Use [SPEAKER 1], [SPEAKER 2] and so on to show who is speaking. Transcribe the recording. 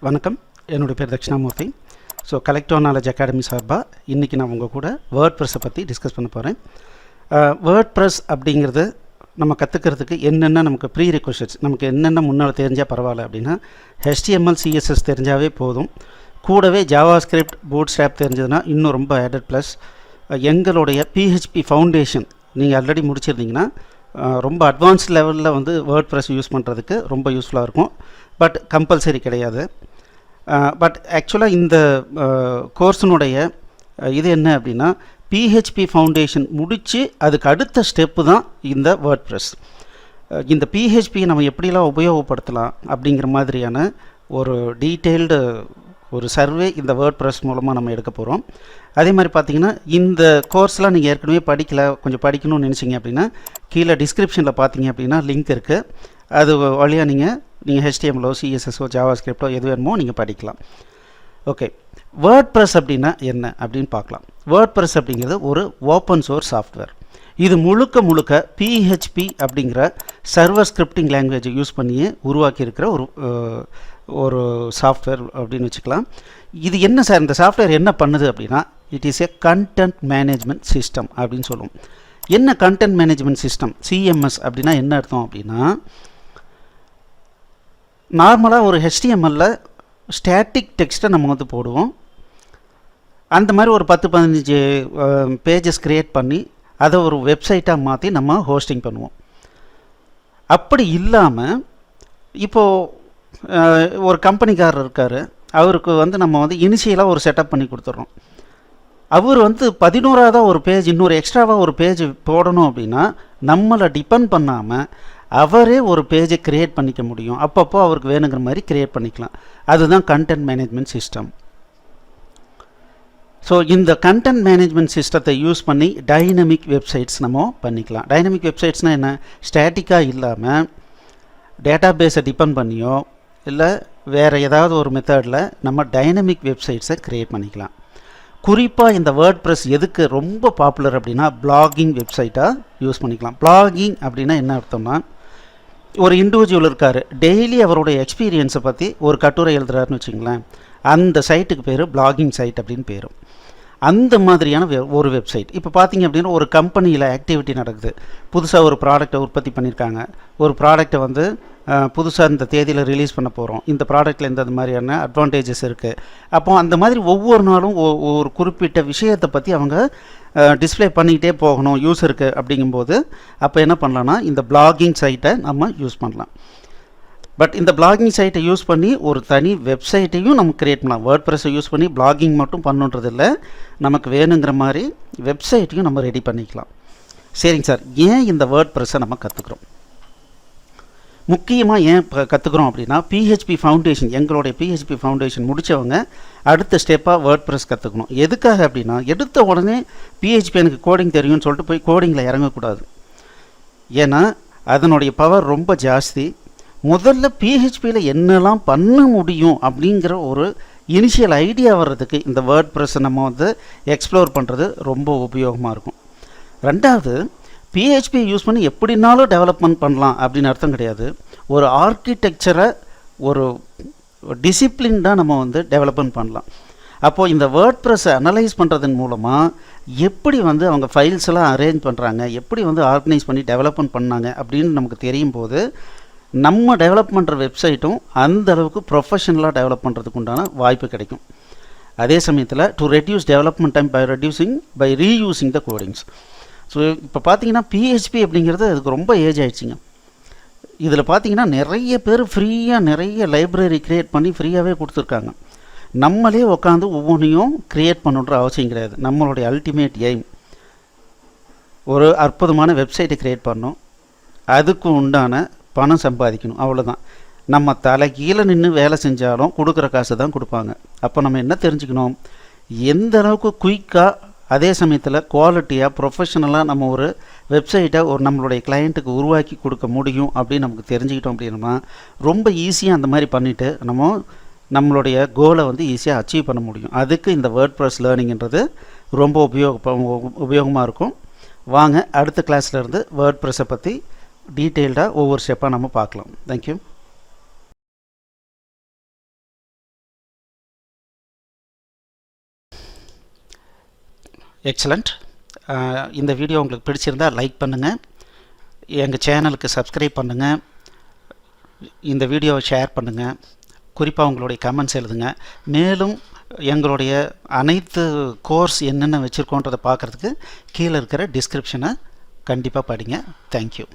[SPEAKER 1] வணக்கம், என்னோட பேர் Dakshinamurthy. So collective knowledge academy சார்பாக இன்றைக்கி நான் உங்கள் கூட வேர்ட்ப்ரெஸ்ஸை பற்றி டிஸ்கஸ் பண்ண போகிறேன். வேர்ட்ப்ரெஸ் அப்படிங்கிறது நம்ம கற்றுக்கிறதுக்கு என்னென்ன நமக்கு ப்ரீரெக்விசிட்ஸ், நமக்கு என்னென்ன முன்னால் தெரிஞ்சால் பரவாயில்ல அப்படின்னா HTML CSS தெரிஞ்சாவே போதும். கூடவே ஜாவாஸ்கிரிப்ட் பூட்ஸ்ட்ராப் தெரிஞ்சதுன்னா இன்னும் ரொம்ப ஆடட் ப்ளஸ். எங்களுடைய PHP ஃபவுண்டேஷன் நீங்கள் ஆல்ரெடி முடிச்சிருந்தீங்கன்னா ரொம்ப அட்வான்ஸ்ட் லெவலில் வந்து வேர்ட்ப்ரெஸ் யூஸ் பண்ணுறதுக்கு ரொம்ப யூஸ்ஃபுல்லாக இருக்கும். பட் கம்பல்சரி கிடையாது. பட் ஆக்சுவலாக இந்த கோர்ஸினுடைய இது என்ன அப்படின்னா PHP ஃபவுண்டேஷன் முடித்து அதுக்கு அடுத்த ஸ்டெப்பு தான் இந்த வேர்ட்ப்ரெஸ். இந்த PHP நம்ம எப்படிலாம் உபயோகப்படுத்தலாம் அப்படிங்கிற மாதிரியான ஒரு டீட்டெயில்டு ஒரு சர்வே இந்த வேர்ட்ப்ரெஸ் மூலமாக நம்ம எடுக்க போகிறோம். அதே மாதிரி பார்த்திங்கன்னா இந்த கோர்ஸ்லாம் நீங்கள் ஏற்கனவே படிக்கல, கொஞ்சம் படிக்கணும்னு நினச்சிங்க அப்படின்னா கீழே டிஸ்கிரிப்ஷனில் பார்த்தீங்க அப்படின்னா லிங்க் இருக்குது. அது வழியாக நீங்கள் HTML CSS ஜாவாஸ்கிரிப்டோ எது வேணுமோ நீங்கள் படிக்கலாம். ஓகே, வேர்ட்ப்ரெஸ் அப்படின்னா என்ன அப்படின்னு பார்க்கலாம். வேர்ட்ப்ரெஸ் அப்படிங்கிறது ஒரு ஓப்பன் சோர்ஸ் சாஃப்ட்வேர். இது முழுக்க PHP அப்படிங்கிற சர்வர் ஸ்கிரிப்டிங் லாங்குவேஜை யூஸ் பண்ணியே உருவாக்கியிருக்கிற ஒரு சாஃப்ட்வேர் அப்படின்னு வச்சுக்கலாம். இது என்ன சார், இந்த சாஃப்ட்வேர் என்ன பண்ணுது அப்படின்னா it is a content management system அப்படின்னு சொல்லுவோம். என்ன கண்டென்ட் மேனேஜ்மெண்ட் சிஸ்டம், CMS அப்படின்னா என்ன அர்த்தம் அப்படின்னா, நார்மலாக ஒரு HTML ஸ்டாட்டிக் டெக்ஸ்ட்டை நம்ம வந்து போடுவோம். அந்த மாதிரி ஒரு 10-15 பேஜஸ் க்ரியேட் பண்ணி அதை ஒரு வெப்சைட்டாக மாற்றி நம்ம ஹோஸ்டிங் பண்ணுவோம். அப்படி இல்லாமல் இப்போது ஒரு கம்பெனிக்காரர் இருக்கார், அவருக்கு வந்து நம்ம வந்து இனிஷியலாக ஒரு செட்டப் பண்ணி கொடுத்துட்றோம். அவர் வந்து 11ஆவதாக ஒரு பேஜ், இன்னொரு எக்ஸ்ட்ராவாக ஒரு பேஜ் போடணும் அப்படின்னா நம்மளை டிபெண்ட் பண்ணாமல் அவரே ஒரு பேஜை க்ரியேட் பண்ணிக்க முடியும். அப்பப்போ அவருக்கு வேணுங்கிற மாதிரி க்ரியேட் பண்ணிக்கலாம். அதுதான் கண்டென்ட் மேனேஜ்மெண்ட் சிஸ்டம். ஸோ இந்த கண்டென்ட் மேனேஜ்மெண்ட் சிஸ்டத்தை யூஸ் பண்ணி டைனமிக் வெப்சைட்ஸ் நம்ம பண்ணிக்கலாம். டைனமிக் வெப்சைட்ஸ்னால் என்ன, ஸ்டாட்டிக்காக இல்லாமல் டேட்டா பேஸை டிபெண்ட் பண்ணியோ இல்லை வேறு ஏதாவது ஒரு மெத்தடில் நம்ம டைனமிக் வெப்சைட்ஸை க்ரியேட் பண்ணிக்கலாம். குறிப்பாக இந்த வேர்ட்ப்ரெஸ் எதுக்கு ரொம்ப பாப்புலர் அப்படின்னா பிளாகிங் வெப்சைட்டாக யூஸ் பண்ணிக்கலாம். பிளாகிங் அப்படின்னா என்ன அர்த்தம்னா, ஒரு இண்டிவிஜுவல் இருக்கார், டெய்லி அவருடைய எக்ஸ்பீரியன்ஸை பற்றி ஒரு கட்டுரை எழுதுறாருன்னு வச்சுங்களேன், அந்த சைட்டுக்கு பேர் பிளாகிங் சைட் அப்படின்னு பேர். அந்த மாதிரியான ஒரு வெப்சைட். இப்போ பார்த்தீங்க அப்படின்னா ஒரு கம்பெனியில் ஆக்டிவிட்டி நடக்குது, புதுசாக ஒரு ப்ராடக்டை உற்பத்தி பண்ணியிருக்காங்க, ஒரு ப்ராடக்டை வந்து புதுசாக இந்த தேதியில் ரிலீஸ் பண்ண போகிறோம், இந்த ப்ராடக்ட்டில் இந்த மாதிரியான அட்வான்டேஜஸ் இருக்குது. அப்போ அந்த மாதிரி ஒவ்வொரு நாளும் ஒரு குறிப்பிட்ட விஷயத்தை பற்றி அவங்க டிஸ்பிளே பண்ணிக்கிட்டே போகணும் யூஸருக்கு. அப்படிங்கும்போது அப்போ என்ன பண்ணலான்னா இந்த பிளாகிங் சைட்டை நம்ம யூஸ் பண்ணலாம். பட் இந்த பிளாகிங் சைட்டை யூஸ் பண்ணி ஒரு தனி வெப்சைட்டையும் நம்ம க்ரியேட் பண்ணலாம். வேர்ட்ப்ரெஸ்ஸை யூஸ் பண்ணி பிளாகிங் மட்டும் பண்ணுன்றதில்லை, நமக்கு வேணுங்கிற மாதிரி வெப்சைட்டையும் நம்ம ரெடி பண்ணிக்கலாம். சரிங்க சார், ஏன் இந்த வேர்ட்ப்ரெஸ்ஸை நம்ம கற்றுக்குறோம், முக்கியமாக ஏன் கற்றுக்குறோம் அப்படின்னா PHP ஃபவுண்டேஷன், எங்களுடைய PHP ஃபவுண்டேஷன் முடித்தவங்க அடுத்த ஸ்டெப்பாக வேர்ட்ப்ரெஸ் கற்றுக்கணும். எதுக்காக அப்படின்னா, எடுத்த உடனே PHP எனக்கு கோடிங் தெரியும்னு சொல்லிட்டு போய் கோடிங்கில் இறங்கக்கூடாது. ஏன்னா அதனுடைய பவர் ரொம்ப ஜாஸ்தி. முதல்ல PHPயில் என்னெல்லாம் பண்ண முடியும் அப்படிங்கிற ஒரு இனிஷியல் ஐடியா வர்றதுக்கு இந்த வேர்ட்ப்ரெஸ்ஸை நம்ம வந்து எக்ஸ்ப்ளோர் பண்ணுறது ரொம்ப உபயோகமாக இருக்கும். ரெண்டாவது, PHP யூஸ் பண்ணி எப்படினாலும் டெவலப்மெண்ட் பண்ணலாம் அப்படின்னு அர்த்தம் கிடையாது. ஒரு ஆர்கிடெக்சரை ஒரு டிசிப்ளின்டாக நம்ம வந்து டெவலப்மெண்ட் பண்ணலாம். அப்போது இந்த வேர்ட்ப்ரெஸ்ஸை அனலைஸ் பண்ணுறதன் மூலமாக எப்படி வந்து அவங்க ஃபைல்ஸ் எல்லாம் அரேஞ்ச் பண்ணுறாங்க, எப்படி வந்து ஆர்கனைஸ் பண்ணி டெவலப்மெண்ட் பண்ணாங்க அப்படின்னு நமக்கு தெரியும் போது நம்ம டெவலப் பண்ணுற வெப்சைட்டும் அந்த அளவுக்கு ப்ரொஃபஷனலாக டெவலப் பண்ணுறதுக்கு உண்டான வாய்ப்பு கிடைக்கும். அதே சமயத்தில் to reduce development time by reusing the codings. So இப்போ பார்த்தீங்கன்னா PHP அப்படிங்கிறது அதுக்கு ரொம்ப ஏஜ் ஆகிடுச்சிங்க. இதில் பார்த்தீங்கன்னா நிறைய பேர் ஃப்ரீயாக நிறைய லைப்ரரி க்ரியேட் பண்ணி ஃப்ரீயாகவே கொடுத்துருக்காங்க. நம்மளே உட்காந்து ஒவ்வொன்றையும் க்ரியேட் பண்ணுன்ற அவசியம் கிடையாது. நம்மளுடைய அல்டிமேட் எய்ம் ஒரு அற்புதமான வெப்சைட்டை க்ரியேட் பண்ணணும், அதுக்கு உண்டான பணம் சம்பாதிக்கணும், அவ்வளோதான். நம்ம தலை கீழே நின்று வேலை செஞ்சாலும் கொடுக்குற காசு தான் கொடுப்பாங்க. அப்போ நம்ம என்ன தெரிஞ்சுக்கணும், எந்த அளவுக்கு குயிக்காக அதே சமயத்தில் குவாலிட்டியாக ப்ரொஃபஷனலாக நம்ம ஒரு வெப்சைட்டை ஒரு நம்மளுடைய கிளையண்ட்டுக்கு உருவாக்கி கொடுக்க முடியும் அப்படின்னு நமக்கு தெரிஞ்சுக்கிட்டோம் அப்படின்னா ரொம்ப ஈஸியாக அந்த மாதிரி பண்ணிவிட்டு நம்மளுடைய கோலை வந்து ஈஸியாக அச்சீவ் பண்ண முடியும். அதுக்கு இந்த வேர்ட்ப்ரெஸ் லேர்னிங்கிறது ரொம்ப உபயோகமாக இருக்கும். வாங்க அடுத்த கிளாஸ்லேருந்து வேர்ட்ப்ரெஸ்ஸை பற்றி டீட்டெயில்டாக ஒவ்வொரு ஸ்டெப்பாக நம்ம பார்க்கலாம். தேங்க்யூ. எக்ஸலண்ட். இந்த வீடியோ உங்களுக்கு பிடிச்சிருந்தால் லைக் பண்ணுங்கள், எங்கள் சேனலுக்கு சப்ஸ்கிரைப் பண்ணுங்கள், இந்த வீடியோவை ஷேர் பண்ணுங்கள், குறிப்பாக உங்களுடைய கமெண்ட்ஸ் எழுதுங்க. மேலும் எங்களுடைய அனைத்து கோர்ஸ் என்னென்ன வச்சுருக்கோன்றதை பார்க்குறதுக்கு கீழே இருக்கிற டிஸ்கிரிப்ஷனை கண்டிப்பாக படிங்க. தேங்க்யூ.